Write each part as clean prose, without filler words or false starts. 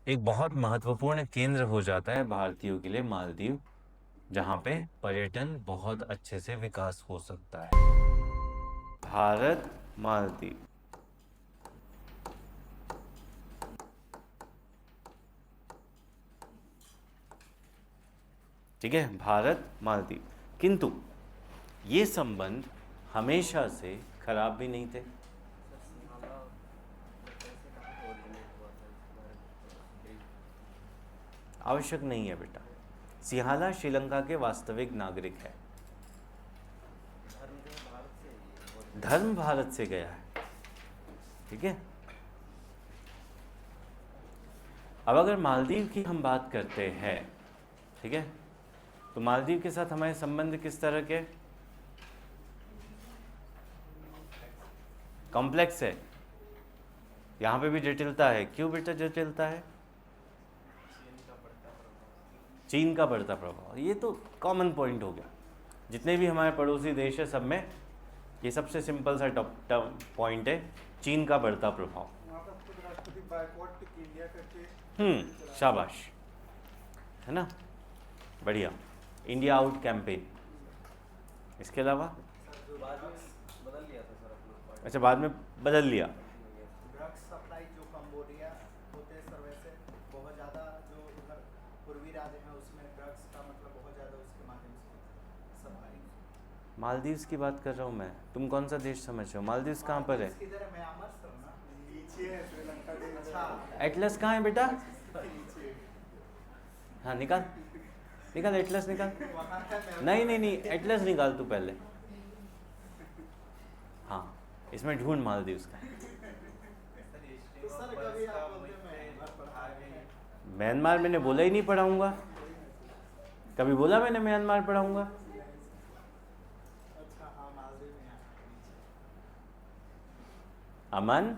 एक बहुत महत्वपूर्ण केंद्र हो जाता है भारतीयों के लिए मालदीव, जहाँ पे पर्यटन बहुत अच्छे से विकास हो सकता है। भारत मालदीव, ठीक है, भारत मालदीव। किंतु ये संबंध हमेशा से खराब भी नहीं थे। आवश्यक नहीं है बेटा। सिंहाला श्रीलंका के वास्तविक नागरिक है। धर्म भारत से गया है, ठीक है। अब अगर मालदीव की हम बात करते हैं, ठीक है, तो मालदीव के साथ हमारे संबंध किस तरह के? कॉम्प्लेक्स है। यहाँ पे भी जटिलता है। क्यों बेटा जटिलता है? चीन का बढ़ता प्रभाव, ये तो कॉमन पॉइंट हो गया। जितने भी हमारे पड़ोसी देश है सब में ये सबसे सिंपल सा टॉप पॉइंट है, चीन का बढ़ता प्रभाव। शाबाश, है ना, बढ़िया। India out campaign. इसके अलावा बदल लिया था सर अपना पॉइंट। अच्छा, बाद में बदल लिया। ड्रग्स सप्लाई जो कंबोडिया होते सर, वैसे बहुत ज़्यादा जो उधर पूर्वी राज्य हैं उसमें ड्रग्स का मतलब बहुत ज़्यादा उसके माध्यम से सप्लाई। मालदीव्स की बात कर रहा हूँ मैं, तुम कौन सा देश समझ रहे हो? मालदीव्स कहाँ पर है? किधर है? म्यांमार सर ना, नीचे है श्रीलंका के। अच्छा, एटलस कहाँ है बेटा? नीचे। हाँ निकाल, निकाल एटलस निकाल। वहाँ है नहीं नहीं नहीं, एटलस निकाल तू पहले। हाँ, इसमें ढूंढ मालदीव्स का। सर कभी आप बोलते हैं म्यांमार पढ़ा। म्यांमार मैंने बोला ही नहीं पढ़ाऊंगा। कभी बोला मैंने म्यांमार पढ़ाऊंगा? अच्छा हाँ, मालदीव में है। अमन,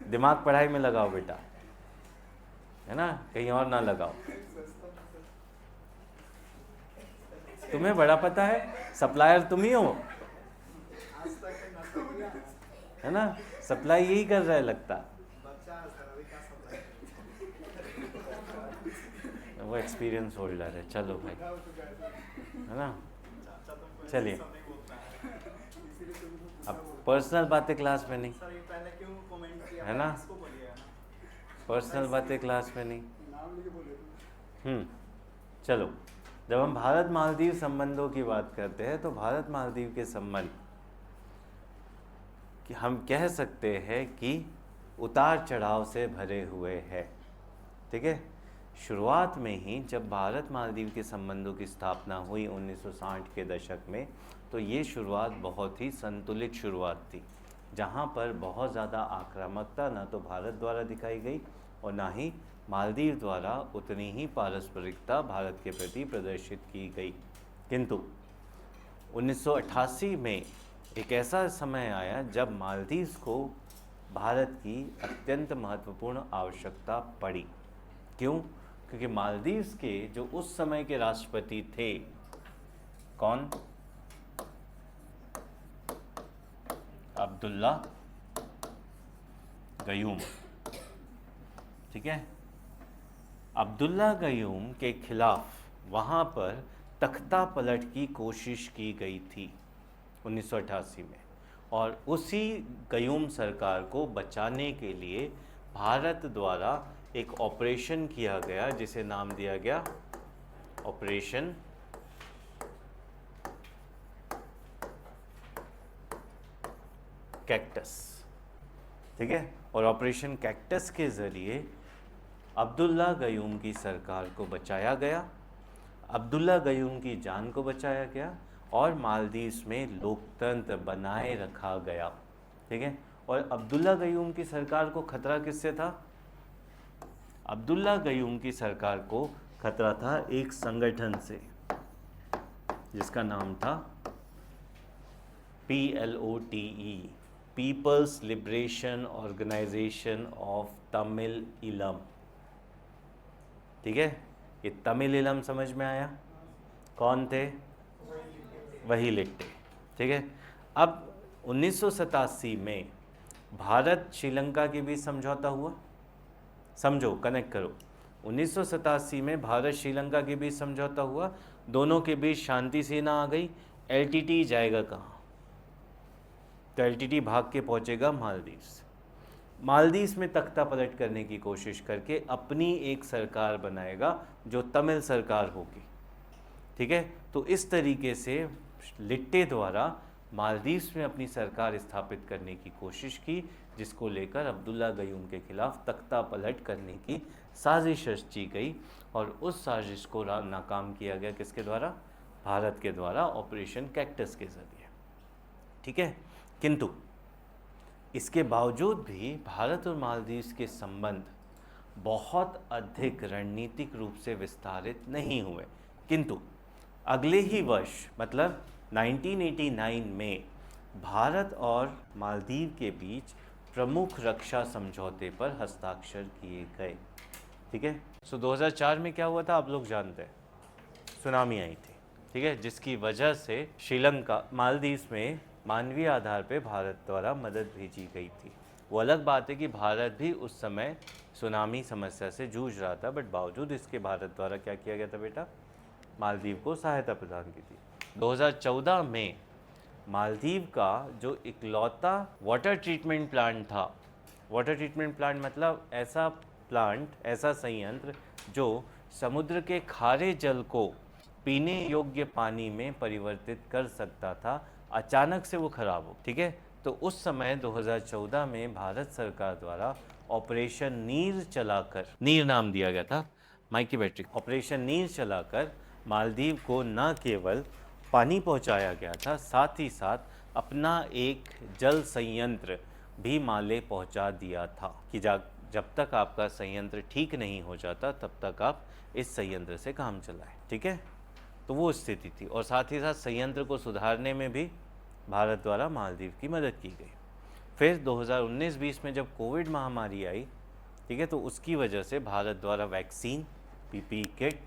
दिमाग पढ़ाई में लगाओ बेटा, है ना, कहीं और ना लगाओ। तुम्हें बड़ा पता है, सप्लायर तुम ही हो, आज तक है ना, है ना, सप्लाई यही कर रहा है लगता। बच्चा है सर, अभी क्या सप्लाई वो एक्सपीरियंस होल्डर है। चलो भाई, है ना, चलिए। अब पर्सनल बातें क्लास में नहीं, सर, ये पहले क्यों कमेंट किया है ना, इसको बोलिए ना। पर्सनल बातें क्लास में नहीं। नाम लेके बोले। चलो, जब हम भारत मालदीव संबंधों की बात करते हैं तो भारत मालदीव के संबंध कि हम कह सकते हैं कि उतार चढ़ाव से भरे हुए हैं, ठीक है। शुरुआत में ही जब भारत मालदीव के संबंधों की स्थापना हुई 1960 के दशक में, तो ये शुरुआत बहुत ही संतुलित शुरुआत थी, जहाँ पर बहुत ज़्यादा आक्रामकता ना तो भारत द्वारा दिखाई गई और ना ही मालदीव द्वारा उतनी ही पारस्परिकता भारत के प्रति प्रदर्शित की गई। किंतु 1988 में एक ऐसा समय आया जब मालदीव्स को भारत की अत्यंत महत्वपूर्ण आवश्यकता पड़ी। क्यों? क्योंकि मालदीव्स के जो उस समय के राष्ट्रपति थे, कौन? अब्दुल्ला गयूम, ठीक है। अब्दुल्ला गयूम के खिलाफ वहाँ पर तख्ता पलट की कोशिश की गई थी 1988 में, और उसी गयूम सरकार को बचाने के लिए भारत द्वारा एक ऑपरेशन किया गया जिसे नाम दिया गया ऑपरेशन कैक्टस, ठीक है। और ऑपरेशन कैक्टस के ज़रिए अब्दुल्ला गयूम की सरकार को बचाया गया, अब्दुल्ला गयूम की जान को बचाया गया और मालदीव्स में लोकतंत्र बनाए रखा गया, ठीक है। और अब्दुल्ला गयूम की सरकार को खतरा किससे था? अब्दुल्ला गयूम की सरकार को खतरा था एक संगठन से जिसका नाम था PLOTE, people's liberation organisation of Tamil Eelam, ठीक है। ये तमिल इलम समझ में आया? कौन थे? वही लिट्टे, ठीक है। अब 1987 में भारत श्रीलंका के बीच समझौता हुआ, समझो, कनेक्ट करो। 1987 में भारत श्रीलंका के बीच समझौता हुआ, दोनों के बीच शांति सेना आ गई। एलटीटी जाएगा कहाँ? तो एलटीटी भाग के पहुंचेगा मालदीव्स। मालदीव्स में तख्ता पलट करने की कोशिश करके अपनी एक सरकार बनाएगा जो तमिल सरकार होगी। ठीक है, तो इस तरीके से लिट्टे द्वारा मालदीव्स में अपनी सरकार स्थापित करने की कोशिश की, जिसको लेकर अब्दुल्ला गयूम के खिलाफ तख्ता पलट करने की साजिश रची गई, और उस साजिश को नाकाम किया गया किसके द्वारा? भारत के द्वारा, ऑपरेशन कैक्टस के जरिए। ठीक है, किंतु इसके बावजूद भी भारत और मालदीव्स के संबंध बहुत अधिक रणनीतिक रूप से विस्तारित नहीं हुए, किंतु अगले ही वर्ष मतलब 1989 में भारत और मालदीव के बीच प्रमुख रक्षा समझौते पर हस्ताक्षर किए गए। ठीक है, सो 2004 में क्या हुआ था आप लोग जानते हैं, सुनामी आई थी। ठीक है, जिसकी वजह से श्रीलंका, मालदीव्स में मानवीय आधार पे भारत द्वारा मदद भेजी गई थी। वो अलग बात है कि भारत भी उस समय सुनामी समस्या से जूझ रहा था, बट बावजूद इसके भारत द्वारा क्या किया गया था बेटा? मालदीव को सहायता प्रदान की थी। 2014 में मालदीव का जो इकलौता वाटर ट्रीटमेंट प्लांट था, वाटर ट्रीटमेंट प्लांट मतलब ऐसा प्लांट, ऐसा संयंत्र जो समुद्र के खारे जल को पीने योग्य पानी में परिवर्तित कर सकता था, अचानक से वो खराब हो। ठीक है, तो उस समय 2014 में भारत सरकार द्वारा ऑपरेशन नीर चलाकर, नीर नाम दिया गया था, माइक की बैटरी, ऑपरेशन नीर चलाकर मालदीव को न केवल पानी पहुंचाया गया था, साथ ही साथ अपना एक जल संयंत्र भी माले पहुंचा दिया था कि जब तक आपका संयंत्र ठीक नहीं हो जाता तब तक आप इस संयंत्र से काम चलाएं। ठीक है, तो वो स्थिति थी, और साथ ही साथ संयंत्र को सुधारने में भी भारत द्वारा मालदीव की मदद की गई। फिर 2019-20 में जब कोविड महामारी आई, ठीक है, तो उसकी वजह से भारत द्वारा वैक्सीन, पीपीई किट,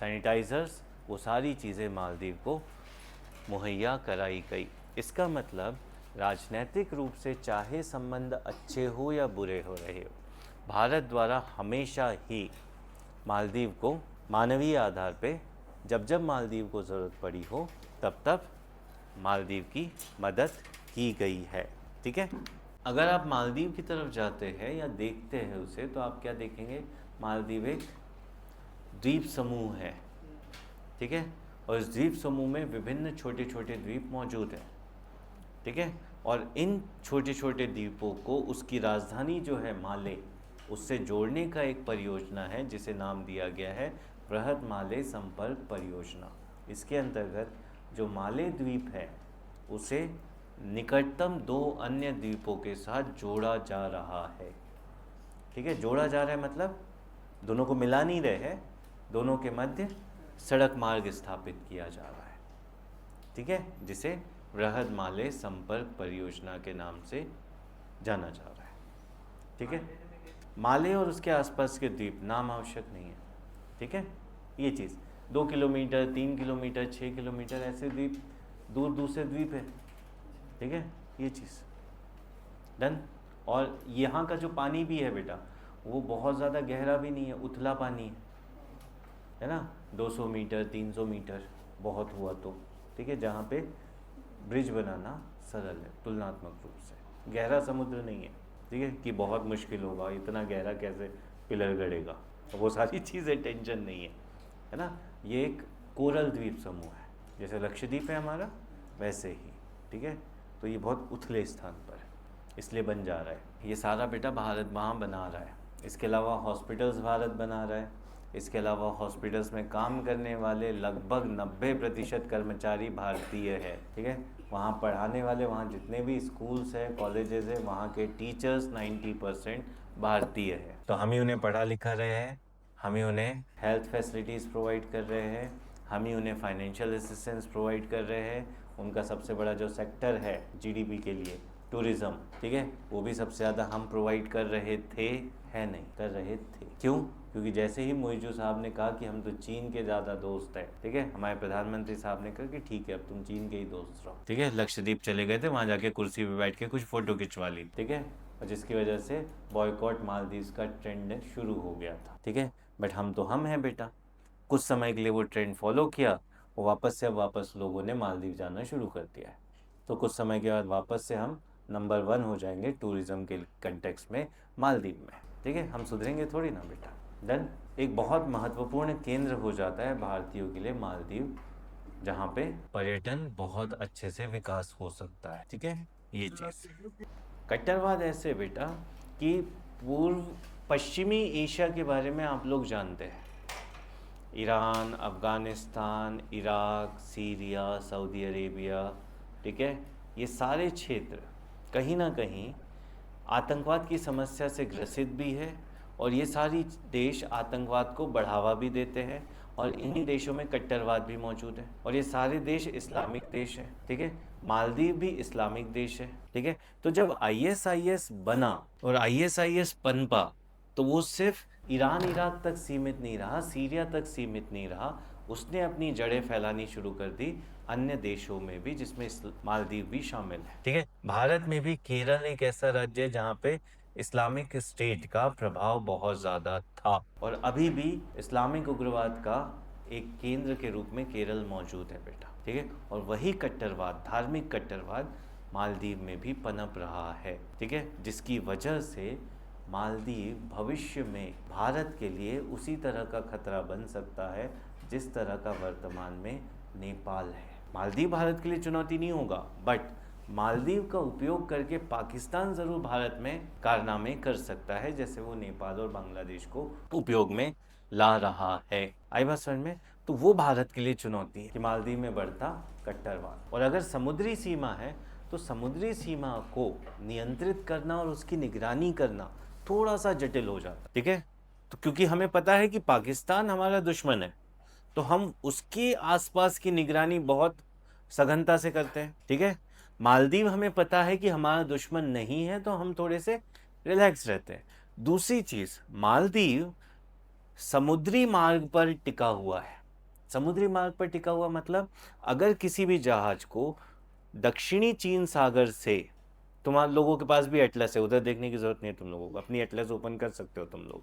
सैनिटाइज़र्स, वो सारी चीज़ें मालदीव को मुहैया कराई गई। इसका मतलब राजनीतिक रूप से चाहे संबंध अच्छे हो या बुरे हो रहे हो, भारत द्वारा हमेशा ही मालदीव को मानवीय आधार पे जब मालदीव को ज़रूरत पड़ी हो तब मालदीव की मदद की गई है। ठीक है, अगर आप मालदीव की तरफ जाते हैं या देखते हैं उसे, तो आप क्या देखेंगे? मालदीव एक द्वीप समूह है। ठीक है, और इस द्वीप समूह में विभिन्न छोटे छोटे द्वीप मौजूद हैं। ठीक है, और इन छोटे छोटे द्वीपों को उसकी राजधानी जो है माले, उससे जोड़ने का एक परियोजना है जिसे नाम दिया गया है बृहद माले संपर्क परियोजना। इसके अंतर्गत जो माले द्वीप है उसे निकटतम 2 अन्य द्वीपों के साथ जोड़ा जा रहा है। ठीक है, जोड़ा जा रहा है मतलब दोनों को मिला नहीं रहे हैं, दोनों के मध्य सड़क मार्ग स्थापित किया जा रहा है। ठीक है, जिसे बृहद माले संपर्क परियोजना के नाम से जाना जा रहा है। ठीक है, माले और उसके आसपास के द्वीप नाम आवश्यक नहीं है। ठीक है, ये चीज़ 2 किलोमीटर, 3 किलोमीटर, 6 किलोमीटर ऐसे द्वीप दूर दूर से द्वीप है। ठीक है, ये चीज़ डन। और यहाँ का जो पानी भी है बेटा, वो बहुत ज़्यादा गहरा भी नहीं है, उथला पानी है ना, 200 मीटर 300 मीटर बहुत हुआ तो। ठीक है, जहाँ पे ब्रिज बनाना सरल है तुलनात्मक रूप से, गहरा समुद्र नहीं है। ठीक है, कि बहुत मुश्किल होगा, इतना गहरा कैसे पिलर गड़ेगा, वो सारी चीज़ें टेंशन नहीं है, है ना। ये एक कोरल द्वीप समूह है, जैसे लक्षद्वीप है हमारा वैसे ही। ठीक है, तो ये बहुत उथले स्थान पर है, इसलिए बन जा रहा है। ये सारा बेटा भारत वहाँ बना रहा है। इसके अलावा हॉस्पिटल्स भारत बना रहा है। इसके अलावा हॉस्पिटल्स में काम करने वाले लगभग 90% कर्मचारी भारतीय है। ठीक है, वहाँ पढ़ाने वाले, वहाँ जितने भी स्कूल्स हैं, कॉलेजेस हैं, वहाँ के टीचर्स 90% भारतीय है। तो हम ही उन्हें पढ़ा लिखा रहे हैं, हम ही उन्हें हेल्थ फैसिलिटीज़ प्रोवाइड कर रहे हैं, हम ही उन्हें फाइनेंशियल असिस्टेंस प्रोवाइड कर रहे हैं। उनका सबसे बड़ा जो सेक्टर है जीडीपी के लिए, टूरिज़्म, ठीक है, वो भी सबसे ज़्यादा हम प्रोवाइड कर रहे थे, है नहीं, कर रहे थे। क्यों? क्योंकि जैसे ही मोइजू साहब ने कहा कि हम तो चीन के ज़्यादा दोस्त हैं, ठीक है, हमारे प्रधानमंत्री साहब ने कहा कि ठीक है अब तुम चीन के ही दोस्त रहो। ठीक है, लक्षद्वीप चले गए थे, वहाँ जाके कुर्सी पे बैठ के कुछ फ़ोटो खिंचवा ली। ठीक है, और जिसकी वजह से बॉयकॉट मालदीव्स का ट्रेंड शुरू हो गया था। ठीक है, बट हम तो हम हैं बेटा, कुछ समय के लिए वो ट्रेंड फॉलो किया और वापस लोगों ने मालदीव जाना शुरू कर दिया है। तो कुछ समय के बाद वापस से हम नंबर 1 हो जाएंगे टूरिज्म के कंटेक्स्ट में मालदीव में। ठीक है, हम सुधरेंगे थोड़ी ना बेटा। देन एक बहुत महत्वपूर्ण केंद्र हो जाता है भारतीयों के लिए मालदीव, जहाँ पे पर्यटन बहुत अच्छे से विकास हो सकता है। ठीक है, ये चीज़। कट्टरवाद ऐसे बेटा कि पूर्व पश्चिमी एशिया के बारे में आप लोग जानते हैं, Iran, Afghanistan, Iraq, Syria, Saudi Arabia, ठीक है, ये सारे क्षेत्र कहीं ना कहीं आतंकवाद की समस्या से ग्रसित भी है और ये सारी देश आतंकवाद को बढ़ावा भी देते हैं और इन्हीं देशों में कट्टरवाद भी मौजूद है और ये सारे देश इस्लामिक देश हैं। ठीक है, मालदीव भी इस्लामिक देश है। ठीक है, तो जब ISIS बना और ISIS पनपा तो वो सिर्फ ईरान इराक तक सीमित नहीं रहा, सीरिया तक सीमित नहीं रहा, उसने अपनी जड़ें फैलानी शुरू कर दी अन्य देशों में भी, जिसमें मालदीव भी शामिल है। ठीक है, भारत में भी केरल एक ऐसा राज्य है जहाँ पे इस्लामिक स्टेट का प्रभाव बहुत ज़्यादा था और अभी भी इस्लामिक उग्रवाद का एक केंद्र के रूप में केरल मौजूद है बेटा। ठीक है, और वही कट्टरवाद, धार्मिक कट्टरवाद मालदीव में भी पनप रहा है। ठीक है, जिसकी वजह से मालदीव भविष्य में भारत के लिए उसी तरह का खतरा बन सकता है जिस तरह का वर्तमान में नेपाल है। मालदीव भारत के लिए चुनौती नहीं होगा, बट मालदीव का उपयोग करके पाकिस्तान ज़रूर भारत में कारनामे कर सकता है, जैसे वो नेपाल और बांग्लादेश को उपयोग में ला रहा है। आई बात समझ में? तो वो भारत के लिए चुनौती है कि मालदीव में बढ़ता कट्टरवाद। और अगर समुद्री सीमा है तो समुद्री सीमा को नियंत्रित करना और उसकी निगरानी करना थोड़ा सा जटिल हो जाता। ठीक है, तो क्योंकि हमें पता है कि पाकिस्तान हमारा दुश्मन है तो हम उसके आसपास की निगरानी बहुत सघनता से करते हैं। ठीक है, मालदीव हमें पता है कि हमारा दुश्मन नहीं है तो हम थोड़े से रिलैक्स रहते हैं। दूसरी चीज़, मालदीव समुद्री मार्ग पर टिका हुआ है। समुद्री मार्ग पर टिका हुआ मतलब अगर किसी भी जहाज को दक्षिणी चीन सागर से, तुम्हारे लोगों के पास भी एटलस है, उधर देखने की जरूरत नहीं है तुम लोगों को, अपनी एटलस ओपन कर सकते हो तुम लोग।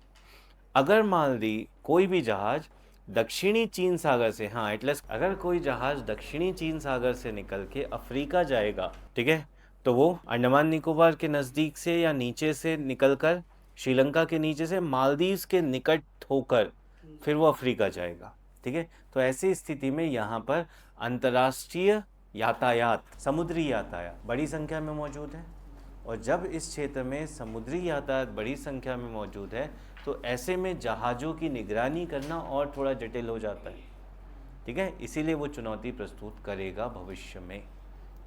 अगर मालदीव कोई भी जहाज दक्षिणी चीन सागर से, हाँ एटलस, अगर कोई जहाज दक्षिणी चीन सागर से निकल के अफ्रीका जाएगा, ठीक है, तो वो अंडमान निकोबार के नज़दीक से या नीचे से निकलकर श्रीलंका के नीचे से मालदीव्स के निकट होकर फिर वो अफ्रीका जाएगा। ठीक है, तो ऐसी स्थिति में यहाँ पर अंतर्राष्ट्रीय यातायात, समुद्री यातायात बड़ी संख्या में मौजूद है और जब इस क्षेत्र में समुद्री यातायात बड़ी संख्या में मौजूद है तो ऐसे में जहाज़ों की निगरानी करना और थोड़ा जटिल हो जाता है। ठीक है, इसीलिए वो चुनौती प्रस्तुत करेगा भविष्य में।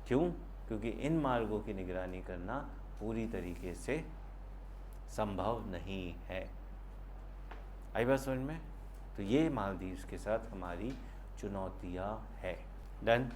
क्यों? क्योंकि इन मार्गों की निगरानी करना पूरी तरीके से संभव नहीं है। आई बात समझ में? तो ये मालदीव्स के साथ हमारी चुनौतियाँ है। डन।